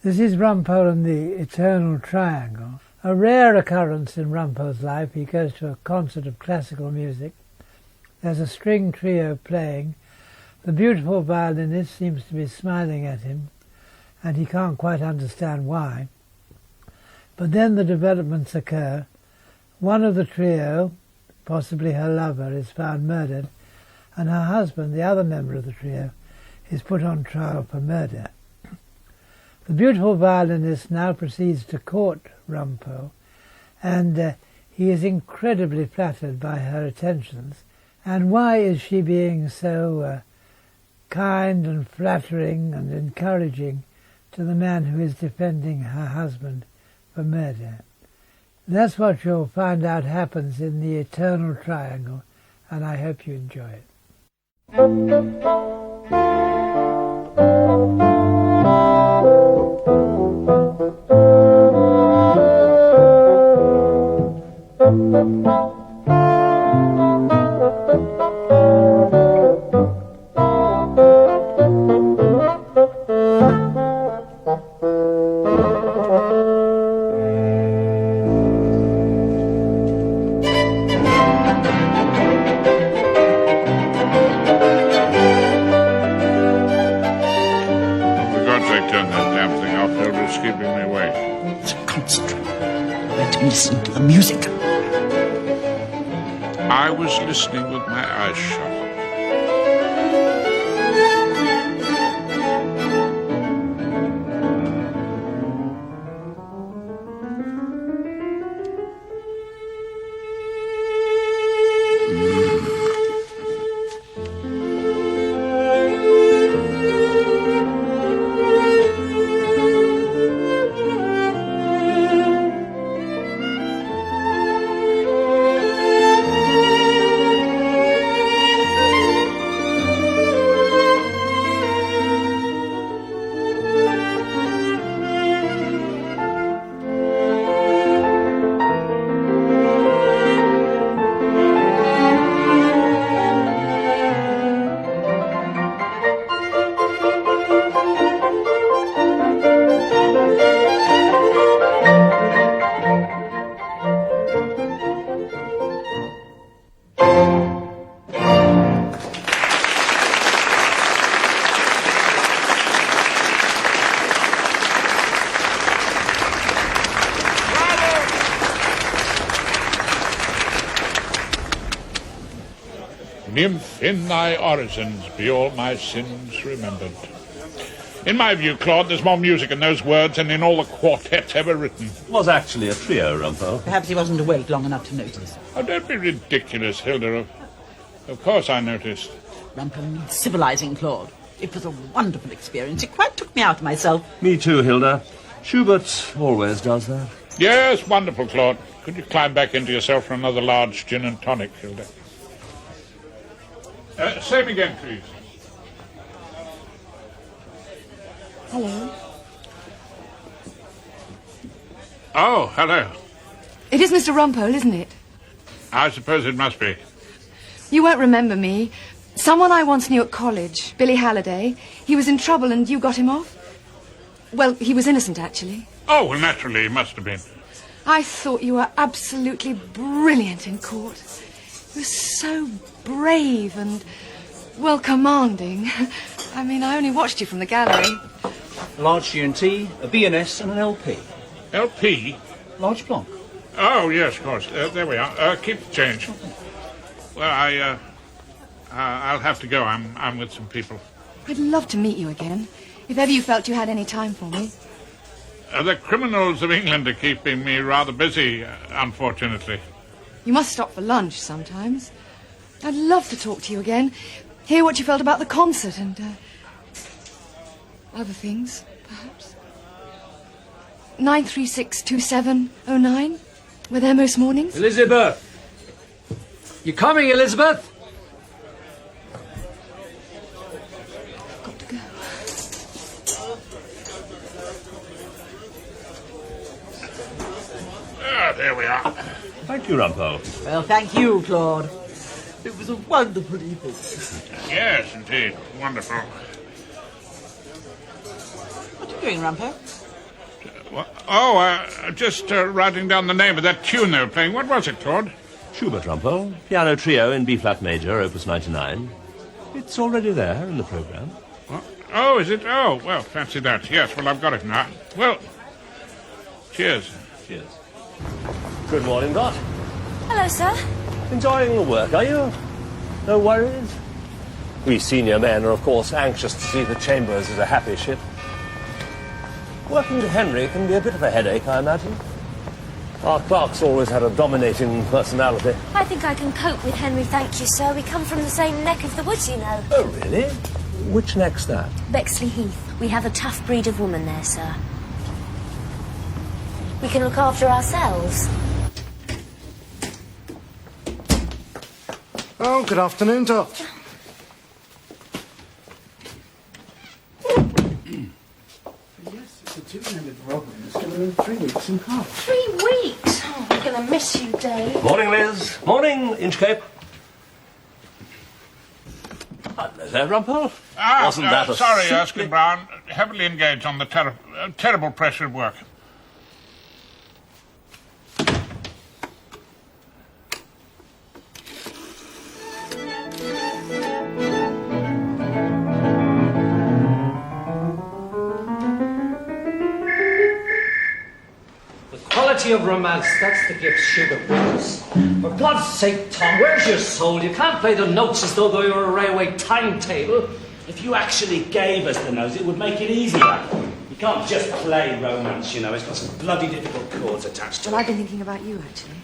This is Rumpole and the Eternal Triangle. A rare occurrence in Rumpole's life. He goes to a concert of classical music. There's a string trio playing. The beautiful violinist seems to be smiling at him, and he can't quite understand why. But then the developments occur. One of the trio, possibly her lover, is found murdered, and her husband, the other member of the trio, is put on trial for murder. The beautiful violinist now proceeds to court Rumpole, and he is incredibly flattered by her attentions. And why is she being so kind and flattering and encouraging to the man who is defending her husband for murder? That's what you'll find out happens in the Eternal Triangle, and I hope you enjoy it. Listen to the music. I was listening with my eyes shut. Nymph, in thy orisons be all my sins remembered. In my view, Claude, there's more music in those words than in all the quartets ever written. It was actually a trio, Rumpole. Perhaps he wasn't awake long enough to notice. Oh, don't be ridiculous, Hilda. Of course I noticed. Rumpole needs civilizing, Claude. It was a wonderful experience. It quite took me out of myself. Me too, Hilda. Schubert always does that. Yes, wonderful, Claude. Could you climb back into yourself for another large gin and tonic, Hilda? Same again, please. Hello. Oh, hello. It is Mr. Rumpole, isn't it? I suppose it must be. You won't remember me. Someone I once knew at college, Billy Halliday. He was in trouble and you got him off. Well, he was innocent, actually. Oh, well, naturally, he must have been. I thought you were absolutely brilliant in court. You were so brave and, well, commanding. I mean, I only watched you from the gallery. Large G&T, a B&S and an LP. LP? Large Blanc. Oh, yes, of course. There we are. Keep the change. Well, I'll have to go. I'm with some people. I'd love to meet you again, if ever you felt you had any time for me. The criminals of England are keeping me rather busy, unfortunately. You must stop for lunch sometimes. I'd love to talk to you again, hear what you felt about the concert and other things, perhaps. 9362709. We're there most mornings. Elizabeth! You coming, Elizabeth? Got to go. There we are. Thank you, Rumpole. Well, thank you, Claude. It was a wonderful evening. Yes, indeed. Wonderful. What are you doing, Rumpole? Just writing down the name of that tune they were playing. What was it, Claude? Schubert Rumpole, piano trio in B-flat major, opus 99. It's already there in the programme. What? Oh, is it? Oh, well, fancy that. Yes, well, I've got it now. Well, cheers. Cheers. Good morning, Dot. Hello, sir. Enjoying the work, are you? No worries? We senior men are, of course, anxious to see the Chambers as a happy ship. Working with Henry can be a bit of a headache, I imagine. Our clerk's always had a dominating personality. I think I can cope with Henry, thank you, sir. We come from the same neck of the woods, you know. Oh, really? Which neck's that? Bexley Heath. We have a tough breed of woman there, sir. We can look after ourselves. Oh, good afternoon, Dot. Yes, it's a two-handed robbery. It's going to be 3 weeks in half. 3 weeks? Oh, we're going to miss you, Dave. Morning, Liz. Morning, Inchcape. Hello there, Rumpole. Wasn't that a sorry, simply- Erskine Brown. Heavily engaged on the terrible pressure of work. Quality of romance, that's the gift Schubert brings. For God's sake, Tom, where's your soul? You can't play the notes as though they were a railway timetable. If you actually gave us the notes, it would make it easier. You can't just play romance, you know. It's got some bloody difficult chords attached to Well, it. I've been thinking about you, actually.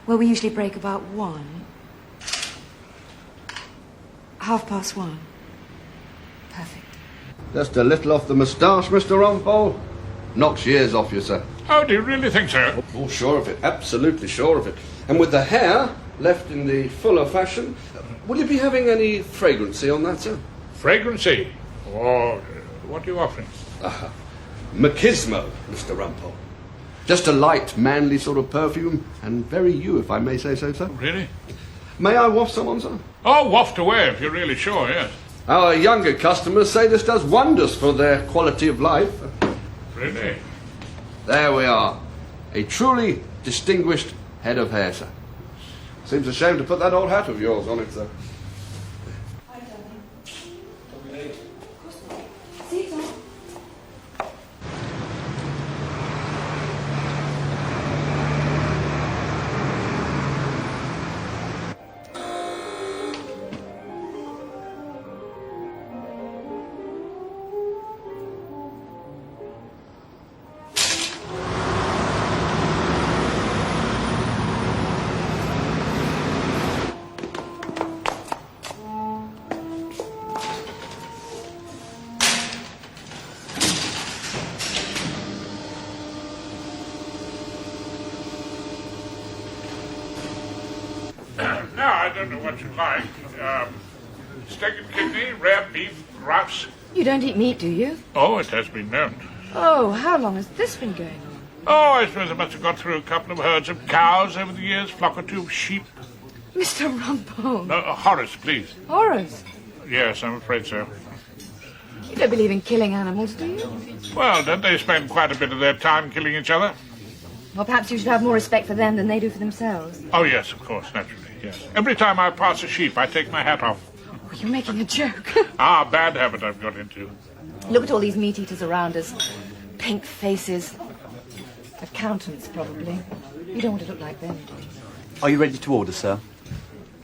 Well, we usually break about 1. 1:30. Perfect. Just a little off the moustache, Mr. Rumpole. Knocks years off you, sir. Oh, do you really think so? Oh, sure of it. Absolutely sure of it. And with the hair left in the fuller fashion, will you be having any fragrancy on that, sir? Fragrancy? Oh, what are you offering? Machismo, Mr. Rumpole. Just a light, manly sort of perfume, and very you, if I may say so, sir. Really? May I waft some on, sir? Oh, waft away if you're really sure, yes. Our younger customers say this does wonders for their quality of life. Really? There we are. A truly distinguished head of hair, sir. Seems a shame to put that old hat of yours on it, sir. No, I don't know what you like. Steak and kidney, rare beef, ruffs. You don't eat meat, do you? Oh, it has been known. Oh, how long has this been going on? Oh, I suppose I must have got through a couple of herds of cows over the years, flock or two of sheep. Mr. Rumpole. No, Horace, please. Horace. Yes, I'm afraid so. You don't believe in killing animals, do you? Well, don't they spend quite a bit of their time killing each other? Well, perhaps you should have more respect for them than they do for themselves. Oh, yes, of course, naturally, yes. Every time I pass a sheep, I take my hat off. Oh, you're making a joke. Bad habit I've got into. Look at all these meat eaters around us. Pink faces. Accountants, probably. You don't want to look like them. Are you ready to order, sir?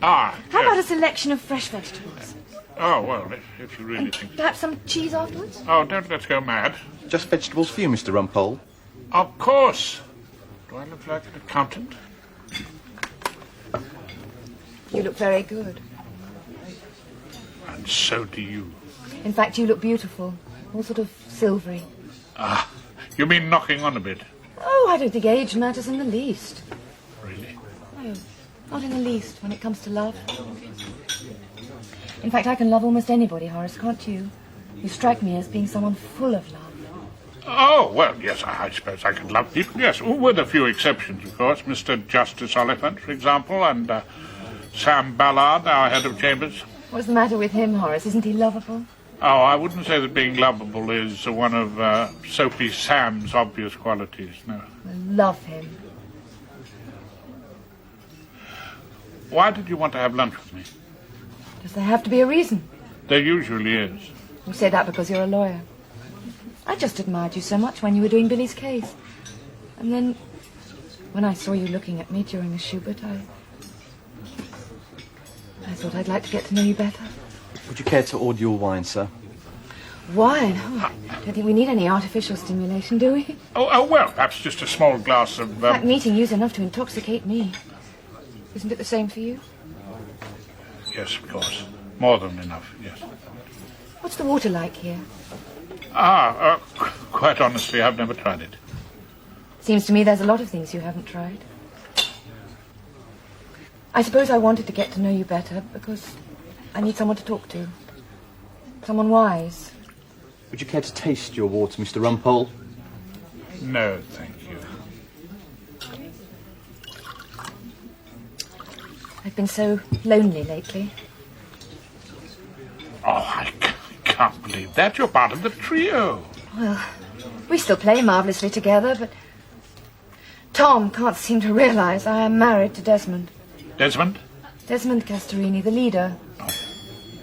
How Yes. about a selection of fresh vegetables? Oh, well, if you really think... Perhaps some cheese afterwards? Oh, don't let's go mad. Just vegetables for you, Mr. Rumpole. Of course. Do I look like an accountant? You look very good. And so do you. In fact, you look beautiful. All sort of silvery. You mean knocking on a bit? Oh, I don't think age matters in the least. Really? No, not in the least when it comes to love. In fact, I can love almost anybody, Horace, can't you? You strike me as being someone full of love. Oh, well, yes, I suppose I can love people, yes. With a few exceptions, of course. Mr. Justice Oliphant, for example, and Sam Ballard, our head of chambers. What's the matter with him, Horace? Isn't he lovable? Oh, I wouldn't say that being lovable is one of Soapy Sam's obvious qualities, no. I love him. Why did you want to have lunch with me? Does there have to be a reason? There usually is. You say that because you're a lawyer. I just admired you so much when you were doing Billy's case. And then, when I saw you looking at me during the Schubert, I thought I'd like to get to know you better. Would you care to order your wine, sir? Wine? Oh, I don't think we need any artificial stimulation, do we? Oh, well, perhaps just a small glass of... In fact, meeting you's enough to intoxicate me. Isn't it the same for you? Yes, of course. More than enough, yes. What's the water like here? Quite honestly, I've never tried it. Seems to me there's a lot of things you haven't tried. I suppose I wanted to get to know you better because I need someone to talk to. Someone wise. Would you care to taste your water, Mr. Rumpole? No, thank you. I've been so lonely lately. Oh, I can't believe that. You're part of the trio. Well, we still play marvellously together, but Tom can't seem to realise I am married to Desmond. Desmond? Desmond Castorini, the leader.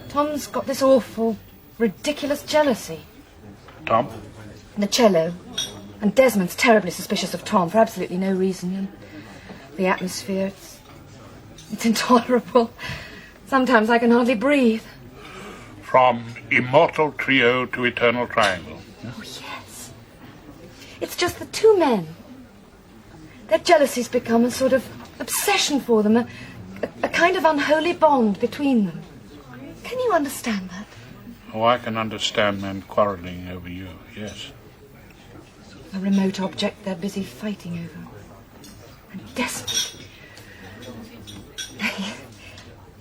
Tom's got this awful, ridiculous jealousy. Tom? And the cello. And Desmond's terribly suspicious of Tom for absolutely no reason. And the atmosphere, it's intolerable. Sometimes I can hardly breathe. From immortal trio to eternal triangle. Oh, yes. It's just the two men. Their jealousy's become a sort of obsession for them, a kind of unholy bond between them. Can you understand that? Oh, I can understand men quarrelling over you, yes. A remote object they're busy fighting over. And Desmond.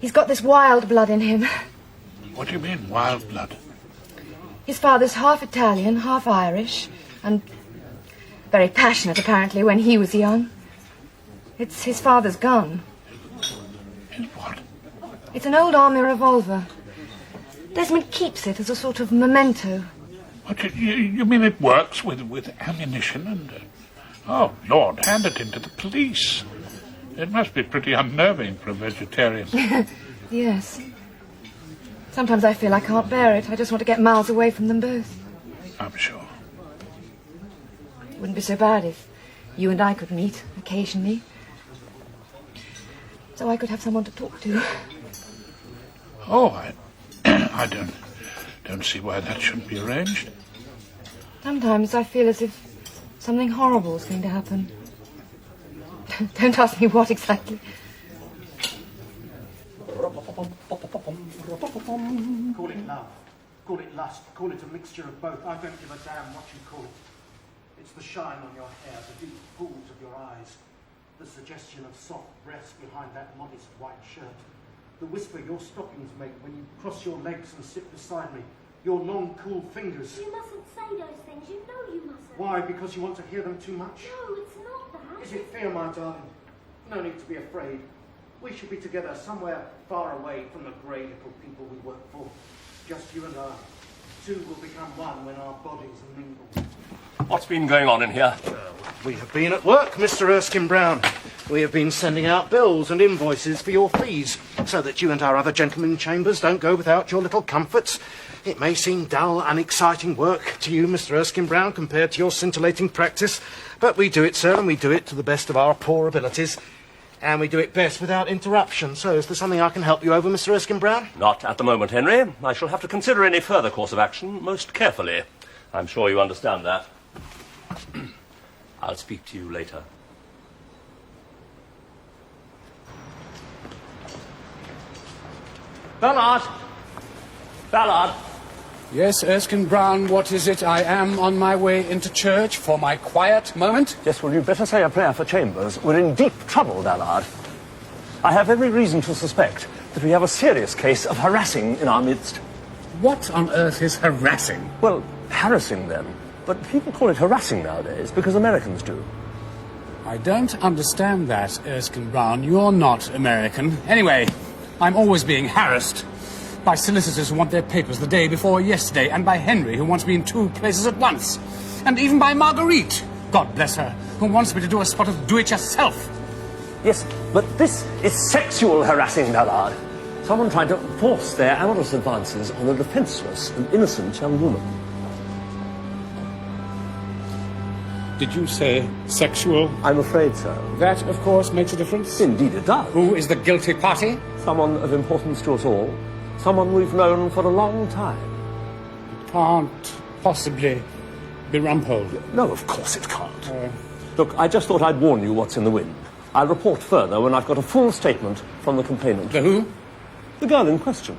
He's got this wild blood in him. What do you mean, wild blood? His father's half Italian, half Irish, and very passionate, apparently, when he was young. It's his father's gun. His what? It's an old army revolver. Desmond keeps it as a sort of memento. What, you mean it works with ammunition and... oh, Lord, hand it in to the police. It must be pretty unnerving for a vegetarian. Yes. Sometimes I feel I can't bear it. I just want to get miles away from them both. I'm sure. It wouldn't be so bad if you and I could meet occasionally. So I could have someone to talk to. Oh, I don't see why that shouldn't be arranged. Sometimes I feel as if something horrible is going to happen. Don't ask me what exactly. Call it love, call it lust, call it a mixture of both. I don't give a damn what you call it. It's the shine on your hair, the deep pools of your eyes, the suggestion of soft breasts behind that modest white shirt, the whisper your stockings make when you cross your legs and sit beside me, your long, cool fingers. You mustn't say those things. You know you mustn't. Why? Because you want to hear them too much? No, it's not that. Is it fear, my darling? No need to be afraid. We shall be together somewhere far away from the grey little people we work for. Just you and I. Two will become one when our bodies mingle. What's been going on in here? We have been at work, Mr. Erskine Brown. We have been sending out bills and invoices for your fees, so that you and our other gentlemen in chambers don't go without your little comforts. It may seem dull, unexciting work to you, Mr. Erskine Brown, compared to your scintillating practice, but we do it, sir, and we do it to the best of our poor abilities. And we do it best without interruption. So is there something I can help you over, Mr. Erskine Brown? Not at the moment, Henry. I shall have to consider any further course of action most carefully. I'm sure you understand that. I'll speak to you later. Ballard! Ballard! Yes, Erskine Brown, what is it? I am on my way into church for my quiet moment. Yes, well, you'd better say a prayer for Chambers. We're in deep trouble, Ballard. I have every reason to suspect that we have a serious case of harassing in our midst. What on earth is harassing? Well, harassing them. But people call it harassing nowadays because Americans do. I don't understand that, Erskine Brown. You're not American. Anyway, I'm always being harassed by solicitors who want their papers the day before yesterday, and by Henry, who wants me in 2 places at once. And even by Marguerite, God bless her, who wants me to do a spot of do-it-yourself. Yes, but this is sexual harassing, Ballard. Someone trying to force their amorous advances on a defenseless and innocent young woman. Did you say sexual? I'm afraid so. That, of course, makes a difference. Indeed it does. Who is the guilty party? Someone of importance to us all. Someone we've known for a long time. Can't possibly be Rumpole. No, of course it can't. Look, I just thought I'd warn you what's in the wind. I'll report further when I've got a full statement from the complainant. The who? The girl in question.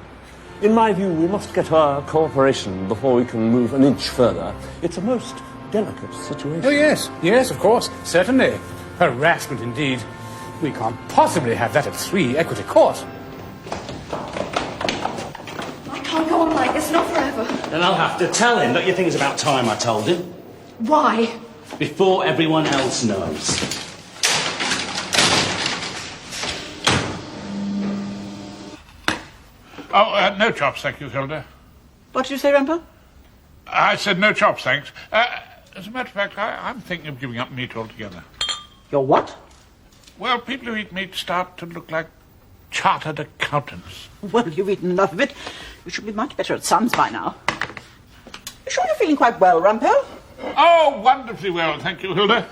In my view, we must get her cooperation before we can move an inch further. It's a most delicate situation. Oh, yes. Yes, of course. Certainly. Harassment, indeed. We can't possibly have that at 3 Equity Court. I can't go on like this, not forever. Then I'll have to tell him. Don't you think it's about time I told him? Why? Before everyone else knows. Oh, no chops, thank you, Hilda. What did you say, Rumpole? I said no chops, thanks. As a matter of fact, I'm thinking of giving up meat altogether. Your what? Well, people who eat meat start to look like chartered accountants. Well, you've eaten enough of it. You should be much better at sums by now. You sure you're feeling quite well, Rumpole? Oh, wonderfully well, thank you, Hilda.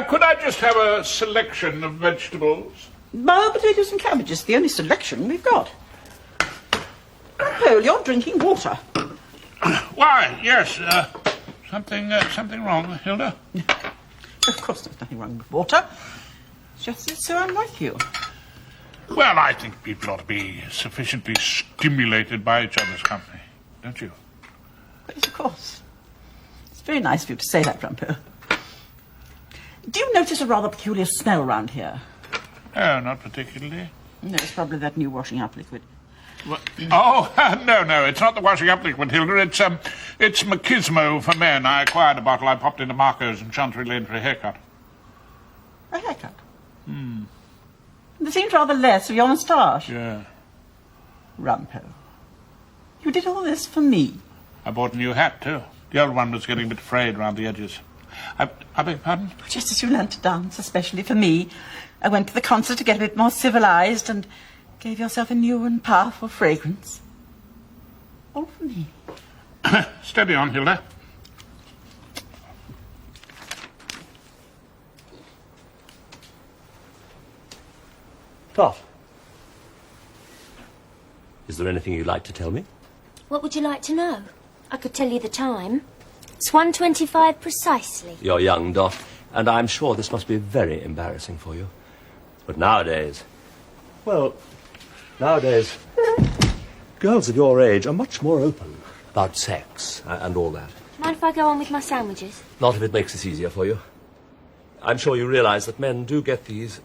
Could I just have a selection of vegetables? Boiled potatoes and cabbages, the only selection we've got. Rumpole, you're drinking water. Why, yes, something wrong, Hilda? Of course there's nothing wrong with water. It's just that so unlike you. Well, I think people ought to be sufficiently stimulated by each other's company, don't you? Yes, of course. It's very nice of you to say that, Rumpole. Do you notice a rather peculiar smell round here? Oh, not particularly. No, it's probably that new washing up liquid. What? Oh, no, it's not the washing up liquid, Hilda. It's Machismo for men. I acquired a bottle. I popped into Marco's in Chancery Lane for a haircut. A haircut? There seems rather less of your moustache. Yeah. Rumpole, you did all this for me. I bought a new hat, too. The old one was getting a bit frayed round the edges. I beg your pardon? Just as you learned to dance, especially for me. I went to the concert to get a bit more civilized and gave yourself a new and powerful fragrance. All for me. Steady on, Hilda. Dot. Is there anything you'd like to tell me? What would you like to know? I could tell you the time. It's 1:25 precisely. You're young, Dot, and I'm sure this must be very embarrassing for you. But nowadays, girls of your age are much more open about sex and all that. Mind if I go on with my sandwiches? Not if it makes this easier for you. I'm sure you realise that men do get these,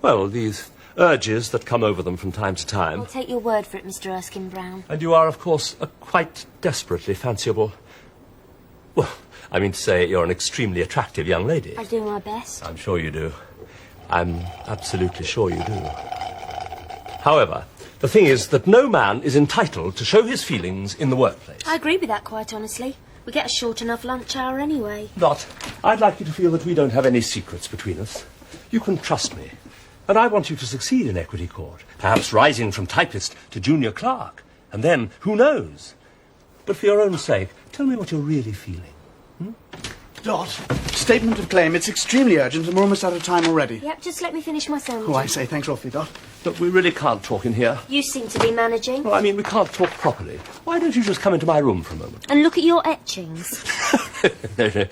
these urges that come over them from time to time. I'll take your word for it, Mr. Erskine Brown. And you are, of course, a quite desperately fanciable... Well, I mean to say you're an extremely attractive young lady. I do my best. I'm sure you do. I'm absolutely sure you do. However, the thing is that no man is entitled to show his feelings in the workplace. I agree with that, quite honestly. We get a short enough lunch hour anyway. Dot, I'd like you to feel that we don't have any secrets between us. You can trust me. And I want you to succeed in Equity Court, perhaps rising from typist to junior clerk. And then, who knows? But for your own sake, tell me what you're really feeling. Dot, statement of claim. It's extremely urgent and we're almost out of time already. Yep, just let me finish my sandwich. Oh, I say, thanks awfully, Dot. Look, we really can't talk in here. You seem to be managing. Well, I mean, we can't talk properly. Why don't you just come into my room for a moment? And look at your etchings. No.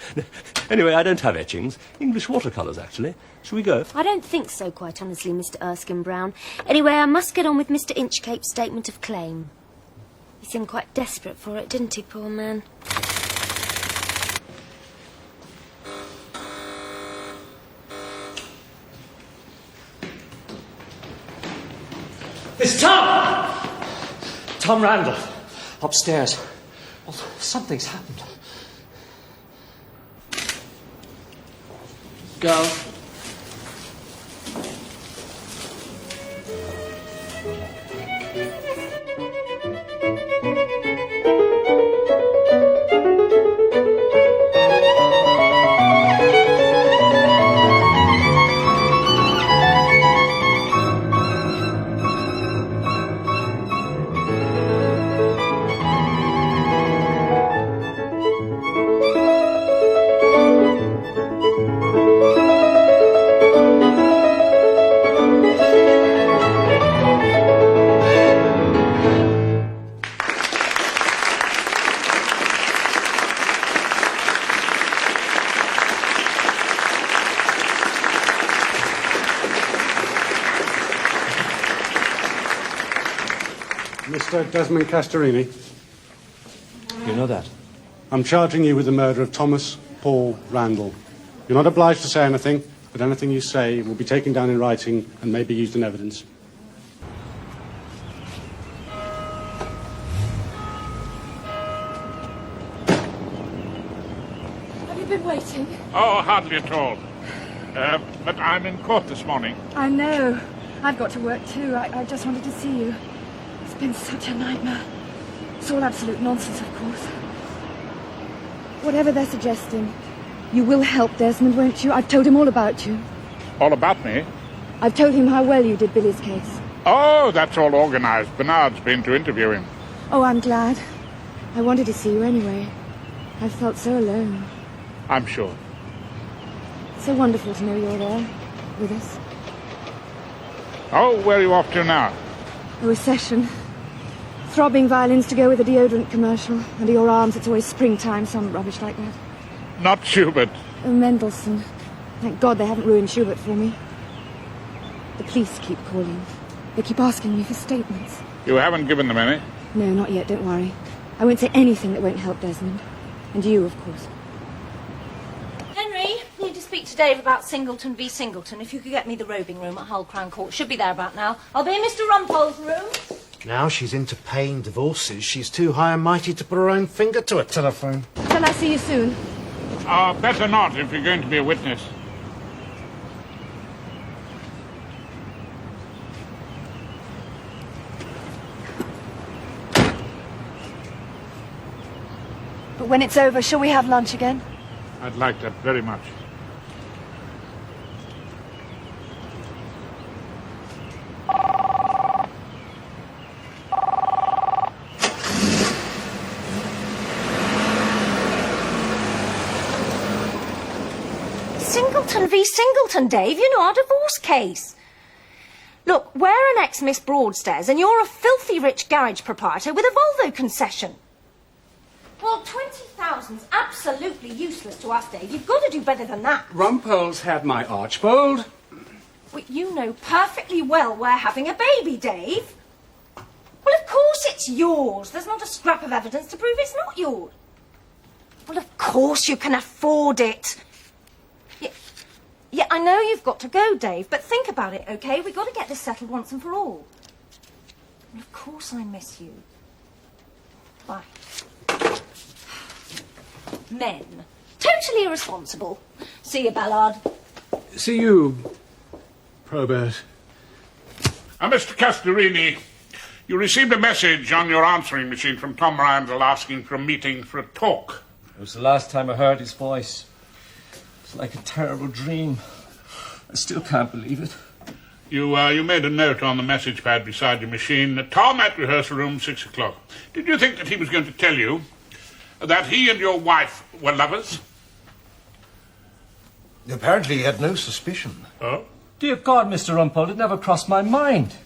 Anyway, I don't have etchings. English watercolours, actually. Shall we go? I don't think so, quite honestly, Mr. Erskine Brown. Anyway, I must get on with Mr. Inchcape's statement of claim. He seemed quite desperate for it, didn't he, poor man? It's Tom! Tom Randall. Upstairs. Well, something's happened. Go. Mr. Desmond Castorini. You know that? I'm charging you with the murder of Thomas Paul Randall. You're not obliged to say anything, but anything you say will be taken down in writing and may be used in evidence. Have you been waiting? Oh, hardly at all. But I'm in court this morning. I know. I've got to work too. I just wanted to see you. It's been such a nightmare. It's all absolute nonsense, of course. Whatever they're suggesting, you will help Desmond, won't you? I've told him all about you. All about me? I've told him how well you did Billy's case. Oh, that's all organised. Bernard's been to interview him. Oh, I'm glad. I wanted to see you anyway. I felt so alone. I'm sure. So wonderful to know you're there, with us. Oh, where are you off to now? A recession. Throbbing violins to go with a deodorant commercial. Under your arms, it's always springtime, some rubbish like that. Not Schubert. Oh, Mendelssohn. Thank God they haven't ruined Schubert for me. The police keep calling. They keep asking me for statements. You haven't given them any? No, not yet, don't worry. I won't say anything that won't help Desmond. And you, of course. Henry, need to speak to Dave about Singleton v. Singleton. If you could get me the robing room at Hull Crown Court. Should be there about now. I'll be in Mr. Rumpole's room. Now she's into paying divorces, she's too high and mighty to put her own finger to a telephone. Shall I see you soon? Better not if you're going to be a witness. But when it's over, shall we have lunch again? I'd like that very much. Singleton v. Singleton, Dave. You know, our divorce case. Look, we're an ex-Miss Broadstairs and you're a filthy rich garage proprietor with a Volvo concession. Well, 20,000's absolutely useless to us, Dave. You've got to do better than that. Rumpole's had my Archbold. Well, you know perfectly well we're having a baby, Dave. Well, of course it's yours. There's not a scrap of evidence to prove it's not yours. Well, of course you can afford it. Yeah, I know you've got to go, Dave, but think about it, OK? We've got to get this settled once and for all. And of course I miss you. Bye. Men. Totally irresponsible. See you, Ballard. See you, Probert. Mr. Castorini, you received a message on your answering machine from Tom Randall asking for a meeting for a talk. It was the last time I heard his voice. It's like a terrible dream. I still can't believe it. You made a note on the message pad beside your machine. Tom at rehearsal room, 6 o'clock. Did you think that he was going to tell you that he and your wife were lovers? Apparently he had no suspicion. Oh? Dear God, Mr. Rumpole, it never crossed my mind.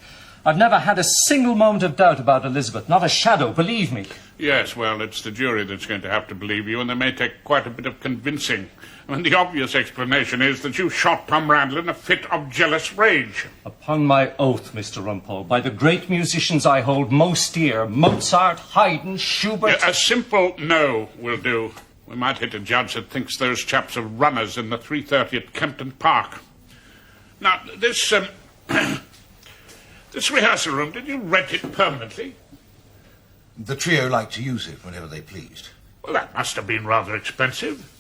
I've never had a single moment of doubt about Elizabeth. Not a shadow, believe me. Yes, well, it's the jury that's going to have to believe you, and they may take quite a bit of convincing. I mean, the obvious explanation is that you shot Tom Randall in a fit of jealous rage. Upon my oath, Mr. Rumpole, by the great musicians I hold most dear, Mozart, Haydn, Schubert... A simple no will do. We might hit a judge that thinks those chaps are runners in the 3:30 at Kempton Park. Now, this rehearsal room, did you rent it permanently? The trio liked to use it whenever they pleased. Well, that must have been rather expensive.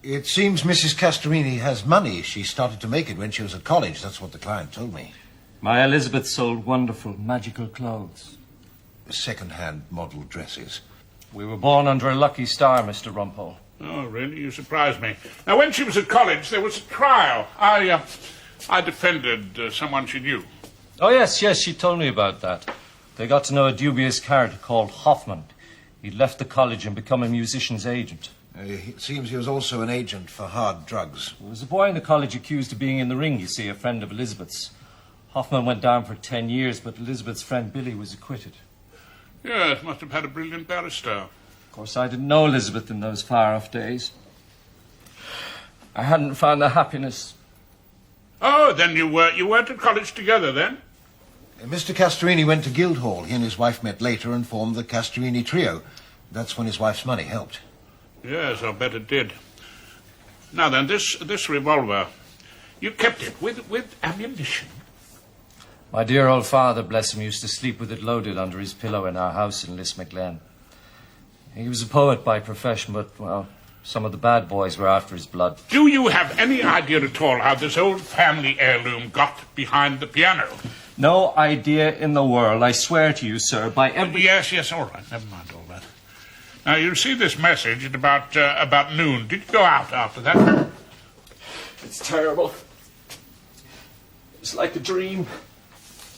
It seems Mrs. Castorini has money. She started to make it when she was at college. That's what the client told me. My Elizabeth sold wonderful, magical clothes. Second-hand model dresses. We were born under a lucky star, Mr. Rumpole. Oh, really? You surprise me. Now, when she was at college, there was a trial. I defended someone she knew. Oh, yes, she told me about that. They got to know a dubious character called Hoffman. He'd left the college and become a musician's agent. It seems he was also an agent for hard drugs. There was a boy in the college accused of being in the ring, you see, a friend of Elizabeth's. Hoffman went down for 10 years, but Elizabeth's friend Billy was acquitted. Yes, must have had a brilliant barrister. Of course, I didn't know Elizabeth in those far-off days. I hadn't found the happiness. Oh, then you weren't at college together, then? Mr. Castorini went to Guildhall. He and his wife met later and formed the Castorini trio. That's when his wife's money helped. Yes, I bet it did. Now then, this revolver, you kept it with ammunition? My dear old father, bless him, used to sleep with it loaded under his pillow in our house in Lismaclen. He was a poet by profession, but, well, some of the bad boys were after his blood. Do you have any idea at all how this old family heirloom got behind the piano? No idea in the world, I swear to you, sir, by every... Yes, all right, never mind all that. Now, you received this message at about noon. Did you go out after that? It's terrible. It's like a dream.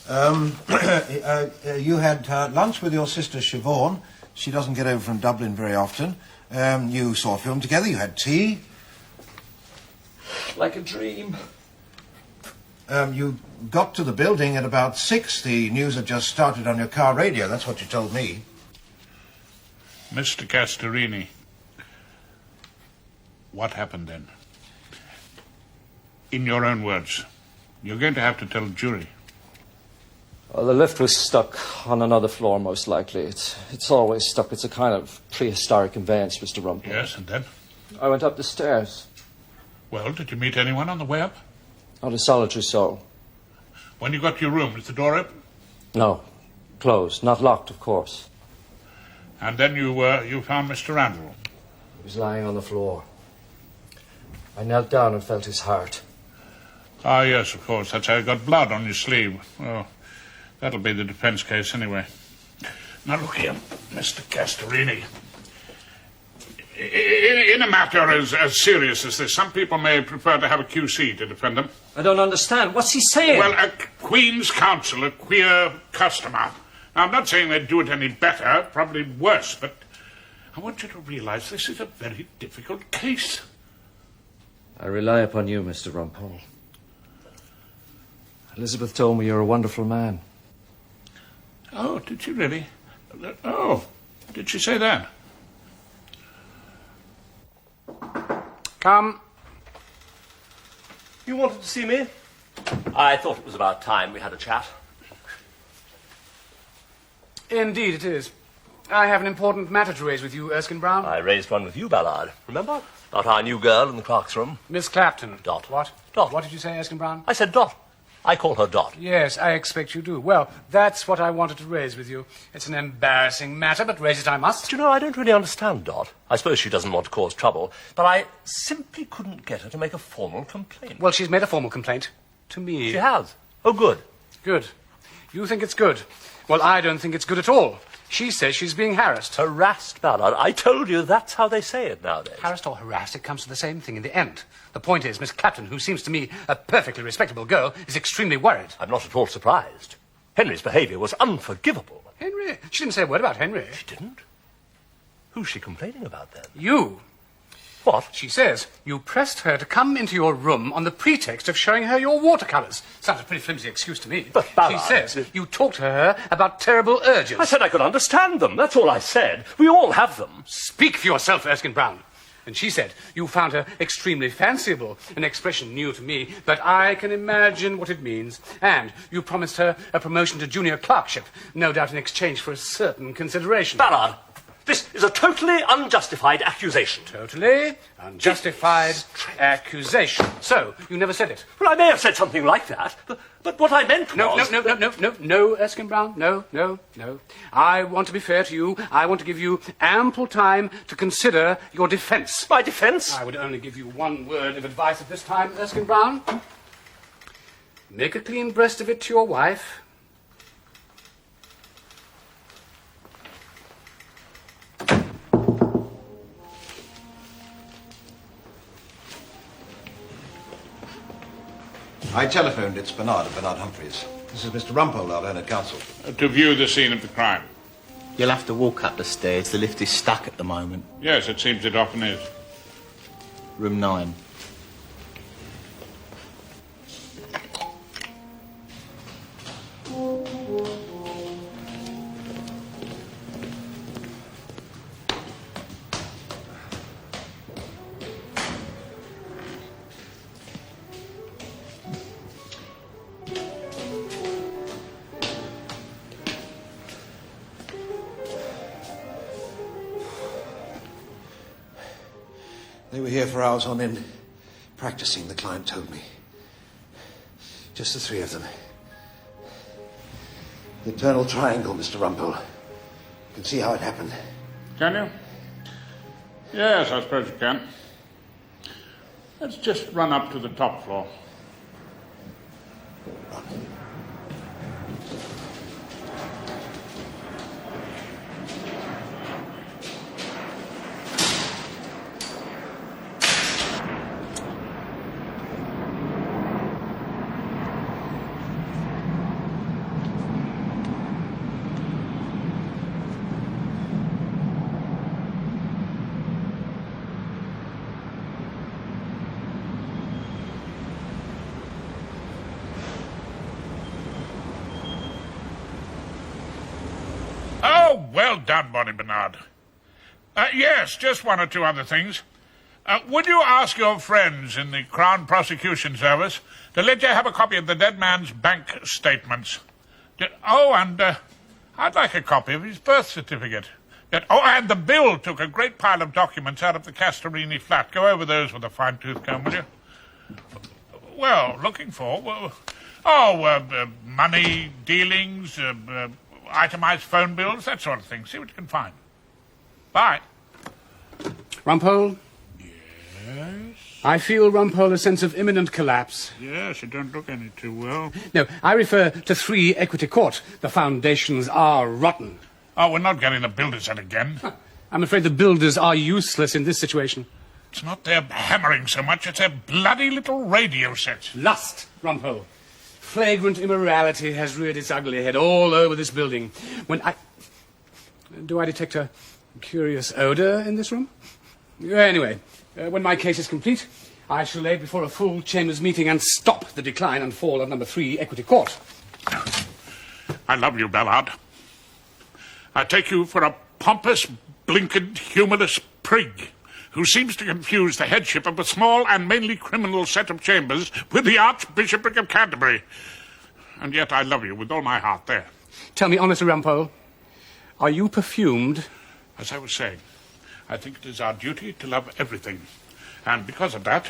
You had lunch with your sister Siobhan. She doesn't get over from Dublin very often. You saw a film together, you had tea. Like a dream. You got to the building at about 6. The news had just started on your car radio. That's what you told me. Mr. Castorini, what happened then? In your own words, you're going to have to tell the jury. Well, the lift was stuck on another floor, most likely. It's always stuck. It's a kind of prehistoric conveyance, Mr. Rumpole. Yes, and then? I went up the stairs. Well, did you meet anyone on the way up? Not a solitary soul. When you got to your room, was the door open? No. Closed. Not locked, of course. And then you found Mr. Randall? He was lying on the floor. I knelt down and felt his heart. Ah, yes, of course. That's how you got blood on your sleeve. Oh, that'll be the defense case anyway. Now, look here, Mr. Castorini. In a matter as serious as this, some people may prefer to have a QC to defend them. I don't understand. What's he saying? Well, a Queen's Counsel, a queer customer. Now, I'm not saying they'd do it any better, probably worse, but I want you to realize this is a very difficult case. I rely upon you, Mr. Rumpole. Elizabeth told me you're a wonderful man. Oh, did she really? Oh, did she say that? Come. You wanted to see me? I thought it was about time we had a chat. Indeed it is. I have an important matter to raise with you, Erskine Brown. I raised one with you, Ballard. Remember? About our new girl in the clerk's room. Miss Clapton. Dot. What? Dot. What did you say, Erskine Brown? I said Dot. I call her Dot. Yes, I expect you do. Well, that's what I wanted to raise with you. It's an embarrassing matter, but raise it I must. But you know, I don't really understand Dot. I suppose she doesn't want to cause trouble, but I simply couldn't get her to make a formal complaint. Well, she's made a formal complaint. To me. She has. Oh, good. Good. You think it's good. Well, I don't think it's good at all. She says she's being harassed. Harassed, Ballard. I told you that's how they say it nowadays. Harassed or harassed, it comes to the same thing in the end. The point is, Miss Clapton, who seems to me a perfectly respectable girl, is extremely worried. I'm not at all surprised. Henry's behaviour was unforgivable. Henry? She didn't say a word about Henry. She didn't? Who's she complaining about, then? You. What? She says you pressed her to come into your room on the pretext of showing her your watercolours. Sounds a pretty flimsy excuse to me. But, Ballard... She says you talked to her about terrible urges. I said I could understand them. That's all I said. We all have them. Speak for yourself, Erskine Brown. And she said you found her extremely fanciful, an expression new to me, but I can imagine what it means. And you promised her a promotion to junior clerkship, no doubt in exchange for a certain consideration. Ballard, this is a totally unjustified accusation. Totally unjustified accusation. So, you never said it? Well, I may have said something like that, but what I meant was... No, Erskine Brown, no. I want to be fair to you. I want to give you ample time to consider your defence. My defence? I would only give you one word of advice at this time, Erskine Brown. Make a clean breast of it to your wife. I telephoned. It's Bernard of Bernard Humphreys. This is Mr. Rumpole, our learned counsel. To view the scene of the crime. You'll have to walk up the stairs. The lift is stuck at the moment. Yes, it seems it often is. Room 9. They were here for hours on end, practicing, the client told me. Just the three of them. The eternal triangle, Mr. Rumpole. You can see how it happened. Can you? Yes, I suppose you can. Let's just run up to the top floor. Oh, well done, Bonnie Bernard. Yes, just one or two other things. Would you ask your friends in the Crown Prosecution Service to let you have a copy of the dead man's bank statements? And I'd like a copy of his birth certificate. And the bill took a great pile of documents out of the Castorini flat. Go over those with a fine-tooth comb, will you? Well, looking for... money dealings... itemized phone bills, that sort of thing. See what you can find. Bye. Rumpole? Yes? I feel, Rumpole, a sense of imminent collapse. Yes, you don't look any too well. No, I refer to 3 Equity Court. The foundations are rotten. Oh, we're not getting the builders in again. I'm afraid the builders are useless in this situation. It's not their hammering so much, it's their bloody little radio set. Lust, Rumpole. Flagrant immorality has reared its ugly head all over this building. Do I detect a curious odour in this room? Anyway, when my case is complete, I shall lay before a full Chambers meeting and stop the decline and fall of number 3 Equity Court. I love you, Ballard. I take you for a pompous, blinkered, humorless prig who seems to confuse the headship of a small and mainly criminal set of chambers with the Archbishopric of Canterbury. And yet I love you with all my heart there. Tell me honestly, Rumpole, are you perfumed? As I was saying, I think it is our duty to love everything. And because of that,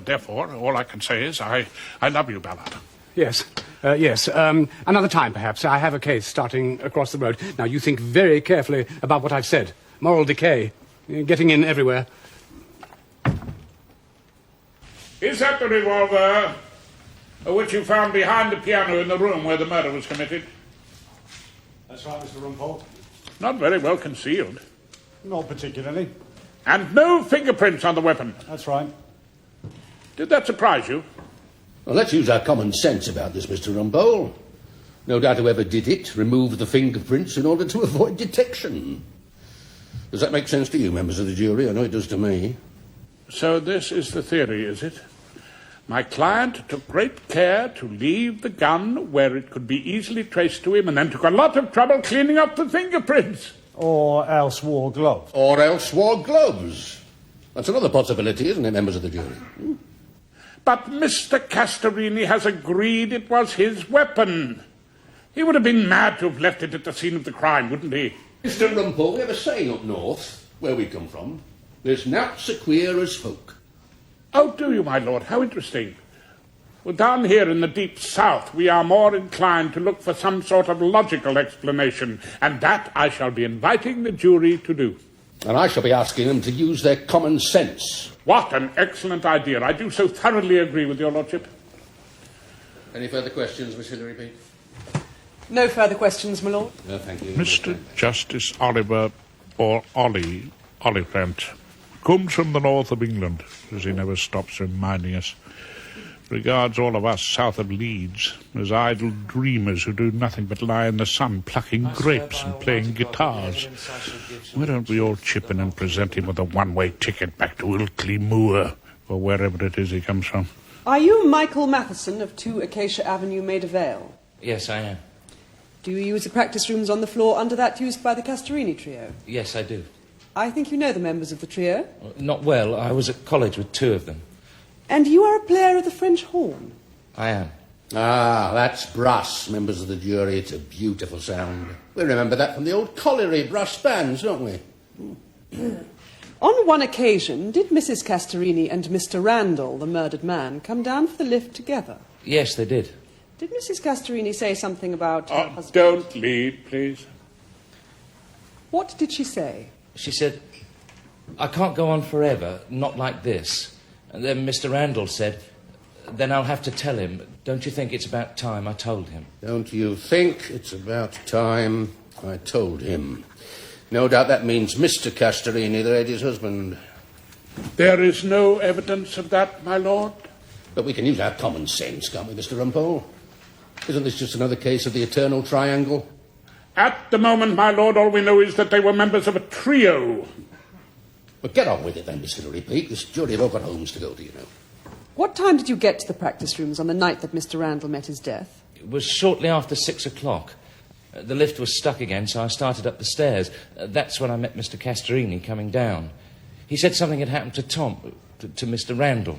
therefore, all I can say is I love you, Ballard. Yes. Another time, perhaps. I have a case starting across the road. Now, you think very carefully about what I've said. Moral decay. Getting in everywhere. Is that the revolver which you found behind the piano in the room where the murder was committed? That's right, Mr. Rumpole. Not very well concealed. Not particularly. And no fingerprints on the weapon. That's right. Did that surprise you? Well, let's use our common sense about this, Mr. Rumpole. No doubt whoever did it removed the fingerprints in order to avoid detection. Does that make sense to you, members of the jury? I know it does to me. So this is the theory, is it? My client took great care to leave the gun where it could be easily traced to him and then took a lot of trouble cleaning up the fingerprints. Or else wore gloves. Or else wore gloves. That's another possibility, isn't it, members of the jury? But Mr. Castorini has agreed it was his weapon. He would have been mad to have left it at the scene of the crime, wouldn't he? Mr. Rumpole, we have a saying up north, where we come from. There's nought so queer as folk. Oh, do you, my lord? How interesting. Well, down here in the deep south, we are more inclined to look for some sort of logical explanation, and that I shall be inviting the jury to do. And I shall be asking them to use their common sense. What an excellent idea. I do so thoroughly agree with your lordship. Any further questions, Miss Hilary Peake? No further questions, my lord. No, thank you. Mr. Justice Oliver, or Ollie, Oliphant, comes from the north of England, as he never stops reminding us. Regards all of us south of Leeds as idle dreamers who do nothing but lie in the sun plucking grapes and playing guitars. Why don't we all chip in and present him with a one-way ticket back to Ilkley Moor, or wherever it is he comes from? Are you Michael Matheson of 2 Acacia Avenue, Maida Vale? Yes, I am. Do you use the practice rooms on the floor under that used by the Castorini trio? Yes, I do. I think you know the members of the trio. Not well. I was at college with 2 of them. And you are a player of the French horn? I am. Ah, that's brass, members of the jury. It's a beautiful sound. We remember that from the old colliery brass bands, don't we? On one occasion, did Mrs. Castorini and Mr. Randall, the murdered man, come down for the lift together? Yes, they did. Did Mrs. Castorini say something about her husband? Don't lead, please. What did she say? She said, I can't go on forever, not like this. And then Mr. Randall said, then I'll have to tell him. Don't you think it's about time I told him? Don't you think it's about time I told him? No doubt that means Mr. Castorini, the lady's husband. There is no evidence of that, my lord. But we can use our common sense, can't we, Mr. Rumpole? Isn't this just another case of the eternal triangle? At the moment, my lord, all we know is that they were members of a trio. But get on with it then, Mr. Repeat. This jury have all got homes to go to, you know. What time did you get to the practice rooms on the night that Mr. Randall met his death? It was shortly after 6 o'clock. The lift was stuck again, so I started up the stairs. That's when I met Mr. Castorini coming down. He said something had happened to Tom, to Mr. Randall,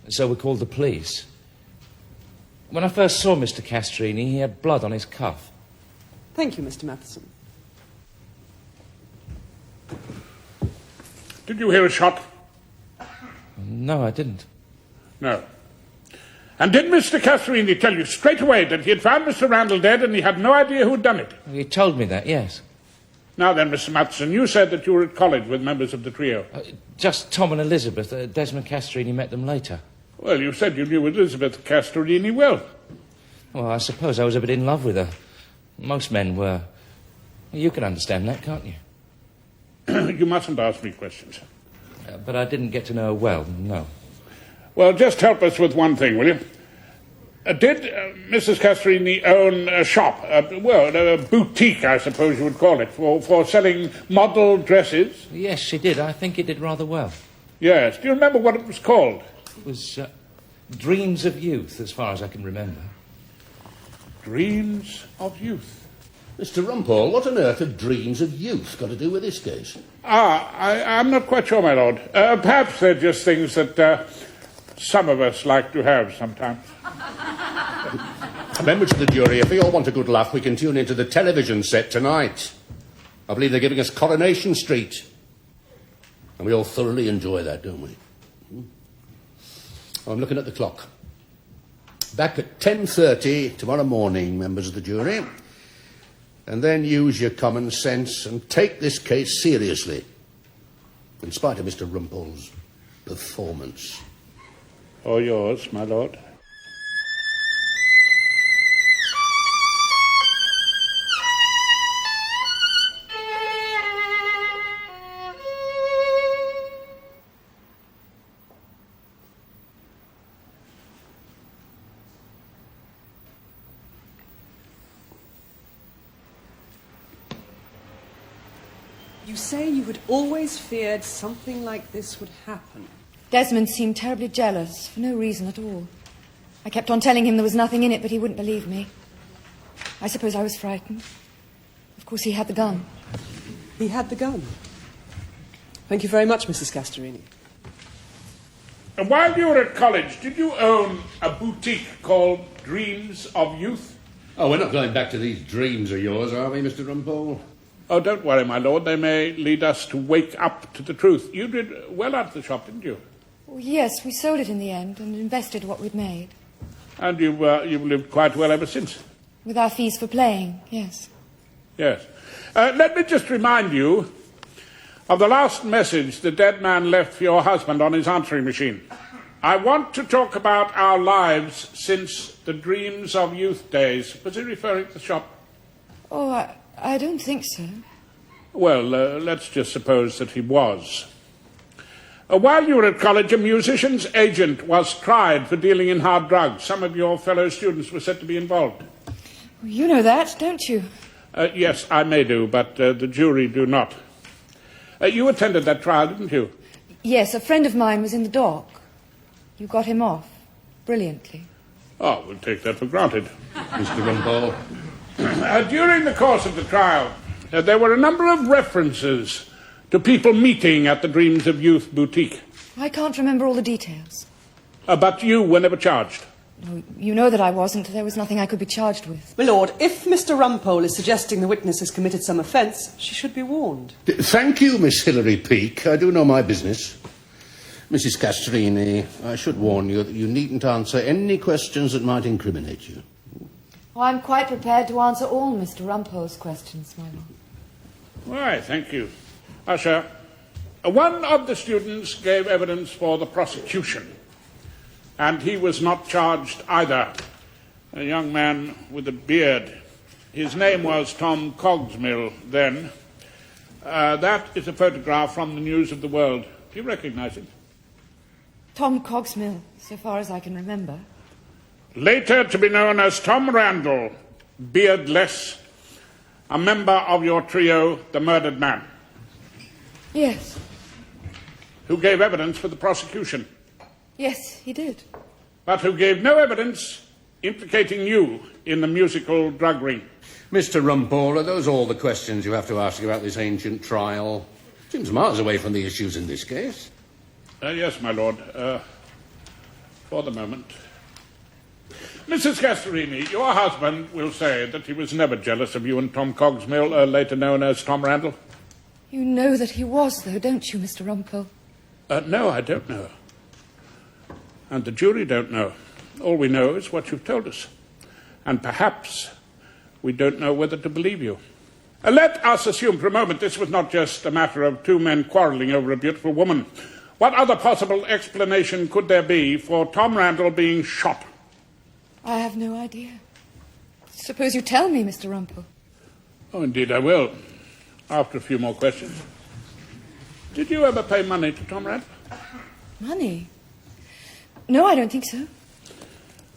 so we called the police. When I first saw Mr. Castorini, he had blood on his cuff. Thank you, Mr. Matheson. Did you hear a shot? No, I didn't. No. And did Mr. Castorini tell you straight away that he had found Mr. Randall dead and he had no idea who had done it? He told me that, yes. Now then, Mr. Matheson, you said that you were at college with members of the trio. Just Tom and Elizabeth. Desmond Castorini met them later. Well, you said you knew Elizabeth Castorini well. Well, I suppose I was a bit in love with her. Most men were. You can understand that, can't you? You mustn't ask me questions. But I didn't get to know her well, no. Well, just help us with one thing, will you? Did Mrs. Castorini own a shop, a boutique, I suppose you would call it, for selling model dresses? Yes, she did. I think it did rather well. Yes. Do you remember what it was called? It was Dreams of Youth, as far as I can remember. Dreams of Youth? Mr. Rumpole, what on earth have dreams of youth got to do with this case? I'm not quite sure, my lord. Perhaps they're just things that some of us like to have sometimes. Members of the jury, if we all want a good laugh, we can tune into the television set tonight. I believe they're giving us Coronation Street. And we all thoroughly enjoy that, don't we? I'm looking at the clock. Back at 10:30 tomorrow morning, members of the jury. And then use your common sense and take this case seriously, in spite of Mr. Rumpole's performance. All yours, my lord. You say you had always feared something like this would happen. Desmond seemed terribly jealous, for no reason at all. I kept on telling him there was nothing in it, but he wouldn't believe me. I suppose I was frightened. Of course, he had the gun. He had the gun. Thank you very much, Mrs. Castorini. And while you were at college, did you own a boutique called Dreams of Youth? Oh, we're not going back to these dreams of yours, are we, Mr. Rumpole? Oh, don't worry, my lord. They may lead us to wake up to the truth. You did well out of the shop, didn't you? Oh, yes, we sold it in the end and invested what we'd made. And you've lived quite well ever since? With our fees for playing, yes. Yes. Let me just remind you of the last message the dead man left for your husband on his answering machine. I want to talk about our lives since the Dreams of Youth days. Was he referring to the shop? Oh, I don't think so. Well, let's just suppose that he was. While you were at college, a musician's agent was tried for dealing in hard drugs. Some of your fellow students were said to be involved. Well, you know that, don't you? Yes, I may do, but the jury do not. You attended that trial, didn't you? Yes, a friend of mine was in the dock. You got him off. Brilliantly. Oh, we'll take that for granted. Mr. Rumpole. During the course of the trial, there were a number of references to people meeting at the Dreams of Youth boutique. I can't remember all the details. But you were never charged? No, you know that I wasn't. There was nothing I could be charged with. My lord, if Mr. Rumpole is suggesting the witness has committed some offence, she should be warned. Thank you, Miss Hilary Peake. I do know my business. Mrs. Castrini, I should warn you that you needn't answer any questions that might incriminate you. Oh, I'm quite prepared to answer all Mr. Rumpole's questions, my lord. Why, thank you. Usher, one of the students gave evidence for the prosecution, and he was not charged either. A young man with a beard. His name was Tom Cogsmill then. That is a photograph from the News of the World. Do you recognise him? Tom Cogsmill, so far as I can remember. Later to be known as Tom Randall, beardless, a member of your trio, the Murdered Man. Yes. Who gave evidence for the prosecution. Yes, he did. But who gave no evidence implicating you in the musical drug ring. Mr. Rumpole, are those all the questions you have to ask about this ancient trial? Seems miles away from the issues in this case. Yes, my lord. For the moment. Mrs. Castrini, your husband will say that he was never jealous of you and Tom Cogsmill, later known as Tom Randall. You know that he was, though, don't you, Mr. Rumpole? No, I don't know. And the jury don't know. All we know is what you've told us. And perhaps we don't know whether to believe you. Let us assume for a moment this was not just a matter of two men quarrelling over a beautiful woman. What other possible explanation could there be for Tom Randall being shot? I have no idea. Suppose you tell me, Mr. Rumpole. Oh, indeed I will. After a few more questions. Did you ever pay money to Tom Randall? Money? No, I don't think so.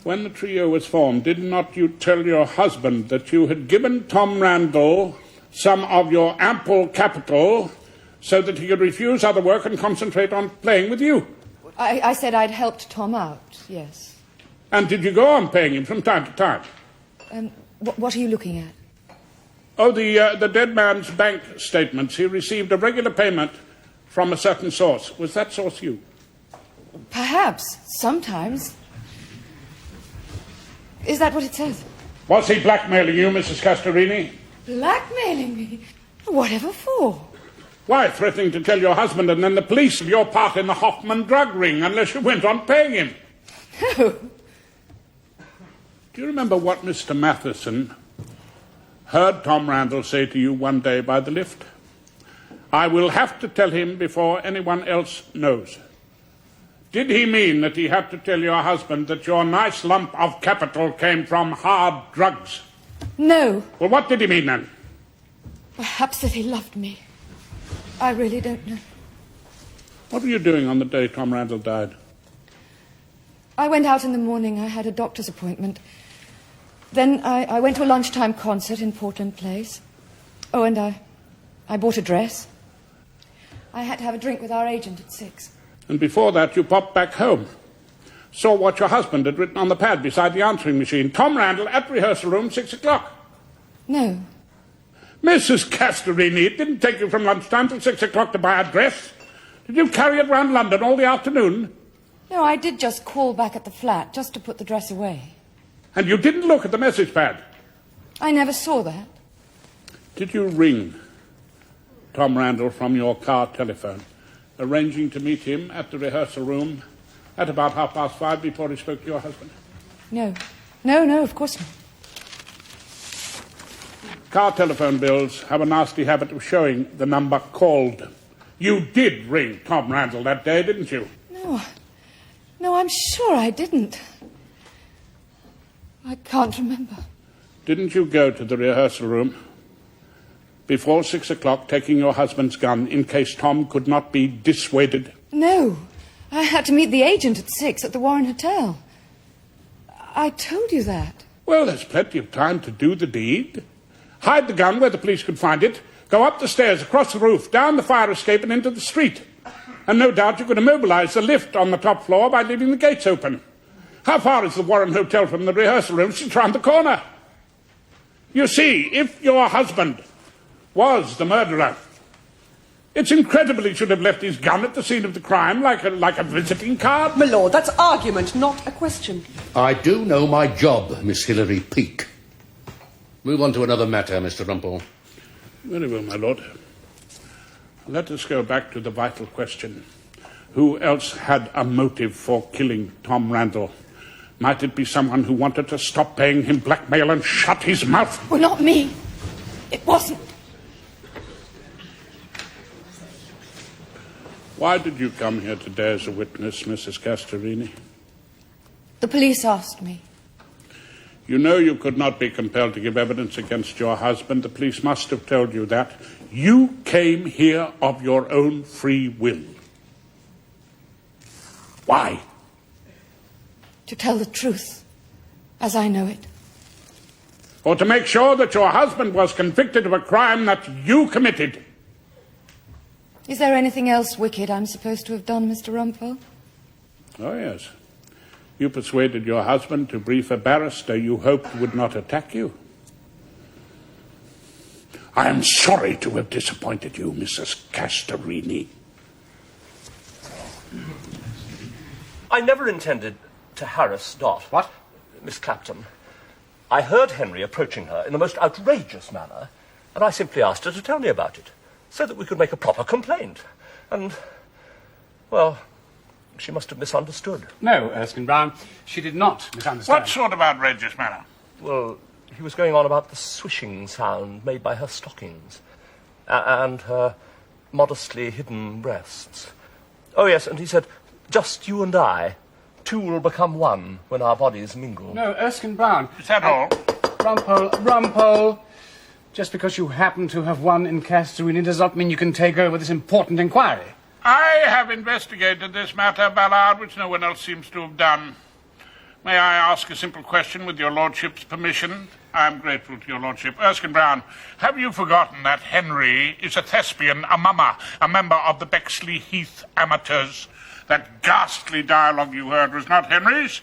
When the trio was formed, did not you tell your husband that you had given Tom Randall some of your ample capital so that he could refuse other work and concentrate on playing with you? I said I'd helped Tom out, yes. And did you go on paying him from time to time? What are you looking at? Oh, the dead man's bank statements. He received a regular payment from a certain source. Was that source you? Perhaps. Sometimes. Is that what it says? Was he blackmailing you, Mrs. Castrini? Blackmailing me? Whatever for? Why, threatening to tell your husband and then the police of your part in the Hoffman drug ring unless you went on paying him. No. Do you remember what Mr. Matheson heard Tom Randall say to you one day by the lift? I will have to tell him before anyone else knows. Did he mean that he had to tell your husband that your nice lump of capital came from hard drugs? No. Well, what did he mean then? Perhaps that he loved me. I really don't know. What were you doing on the day Tom Randall died? I went out in the morning. I had a doctor's appointment. Then I went to a lunchtime concert in Portland Place. Oh, and I bought a dress. I had to have a drink with our agent at 6. And before that, you popped back home. Saw what your husband had written on the pad beside the answering machine. Tom Randall at rehearsal room, 6 o'clock. No. Mrs. Castrini, it didn't take you from lunchtime till 6 o'clock to buy a dress. Did you carry it round London all the afternoon? No, I did just call back at the flat, just to put the dress away. And you didn't look at the message pad? I never saw that. Did you ring Tom Randall from your car telephone, arranging to meet him at the rehearsal room at about 5:30 before he spoke to your husband? No. No, of course not. Car telephone bills have a nasty habit of showing the number called. You did ring Tom Randall that day, didn't you? No, I'm sure I didn't. I can't remember. Didn't you go to the rehearsal room before 6 o'clock taking your husband's gun in case Tom could not be dissuaded? No. I had to meet the agent at 6 at the Warren Hotel. I told you that. Well, there's plenty of time to do the deed. Hide the gun where the police could find it, go up the stairs, across the roof, down the fire escape and into the street. And no doubt you could immobilize the lift on the top floor by leaving the gates open. How far is the Warren Hotel from the rehearsal room? It's round the corner. You see, if your husband was the murderer, It's incredible he should have left his gun at the scene of the crime like a visiting card. My lord, that's argument, not a question. I do know my job, Miss Hilary Peake. Move on to another matter, Mr. Rumpole. Very well, my lord. Let us go back to the vital question. Who else had a motive for killing Tom Randall? Might it be someone who wanted to stop paying him blackmail and shut his mouth? Well, not me. It wasn't. Why did you come here today as a witness, Mrs. Castorini? The police asked me. You know you could not be compelled to give evidence against your husband. The police must have told you that. You came here of your own free will. Why? To tell the truth, as I know it. Or to make sure that your husband was convicted of a crime that you committed. Is there anything else wicked I'm supposed to have done, Mr. Rumpole? Oh, yes. You persuaded your husband to brief a barrister you hoped would not attack you. I am sorry to have disappointed you, Mrs. Castorini. I never intended to harass Dot. What? Miss Clapton. I heard Henry approaching her in the most outrageous manner, and I simply asked her to tell me about it, so that we could make a proper complaint. And, well, she must have misunderstood. No, Erskine Brown, she did not misunderstand. What sort of outrageous manner? Well, he was going on about the swishing sound made by her stockings, and her modestly hidden breasts. Oh, yes, and he said, just you and I. Two will become one when our bodies mingle. No, Erskine Brown. Is that all? Rumpole. Just because you happen to have won in Castorini does not mean you can take over this important inquiry. I have investigated this matter, Ballard, which no one else seems to have done. May I ask a simple question with your lordship's permission? I am grateful to your lordship. Erskine Brown, have you forgotten that Henry is a thespian, a mummer, a member of the Bexley Heath Amateurs? That ghastly dialogue you heard was not Henry's,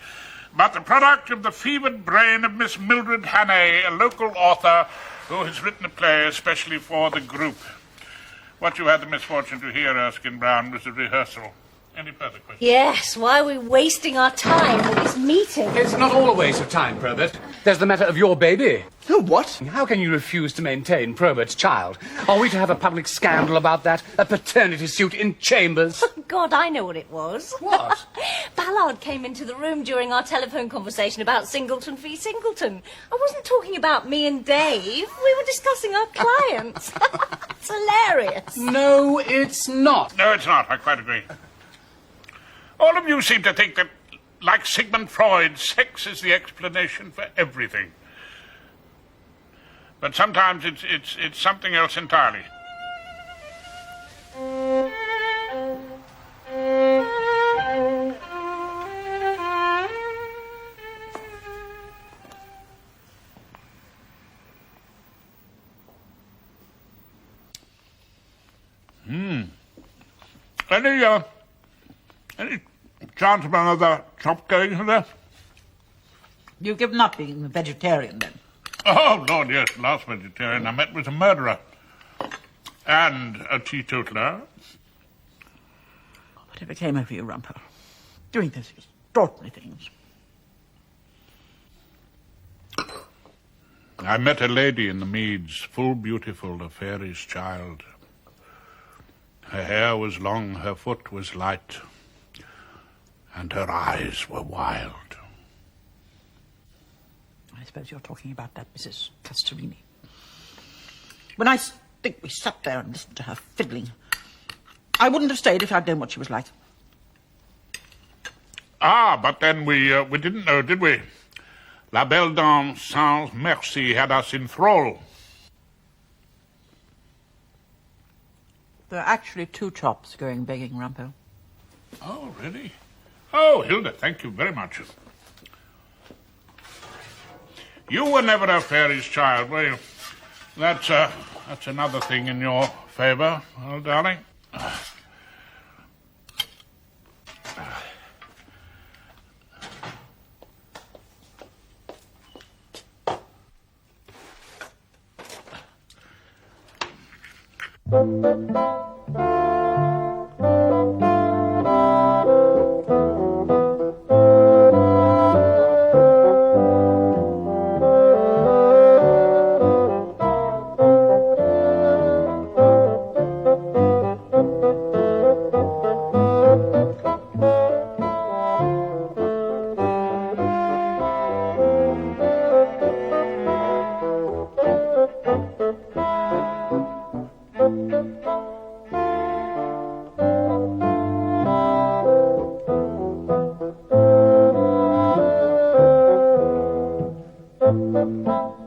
but the product of the fevered brain of Miss Mildred Hannay, a local author who has written a play especially for the group. What you had the misfortune to hear, Erskine Brown, was a rehearsal. Any further questions? Yes, why are we wasting our time with this meeting? It's not all a waste of time, Probert. There's the matter of your baby. What? How can you refuse to maintain Probert's child? Are we to have a public scandal about that? A paternity suit in chambers? God, I know what it was. What? Ballard came into the room during our telephone conversation about Singleton v. Singleton. I wasn't talking about me and Dave. We were discussing our clients. It's hilarious. No, it's not. No, it's not. I quite agree. All of you seem to think that, like Sigmund Freud, sex is the explanation for everything. But sometimes it's something else entirely. Any chance of another chop going today? You've given up being a vegetarian, then? Oh, Lord, yes. Last vegetarian I met was a murderer. And a teetotaler. Whatever came over you, Rumpole? Doing those extraordinary things. I met a lady in the meads, full beautiful, a faery's child. Her hair was long, her foot was light, and her eyes were wild. I suppose you're talking about that Mrs. Castorini. When I think we sat there and listened to her fiddling, I wouldn't have stayed if I'd known what she was like. Ah, but then we didn't know, did we? La Belle Dame Sans Merci had us in thrall. There are actually two chops going begging, Rumpole. Oh, really? Oh, Hilda, thank you very much. You were never a fairy's child, were you? That's another thing in your favour, oh, darling. Thank you.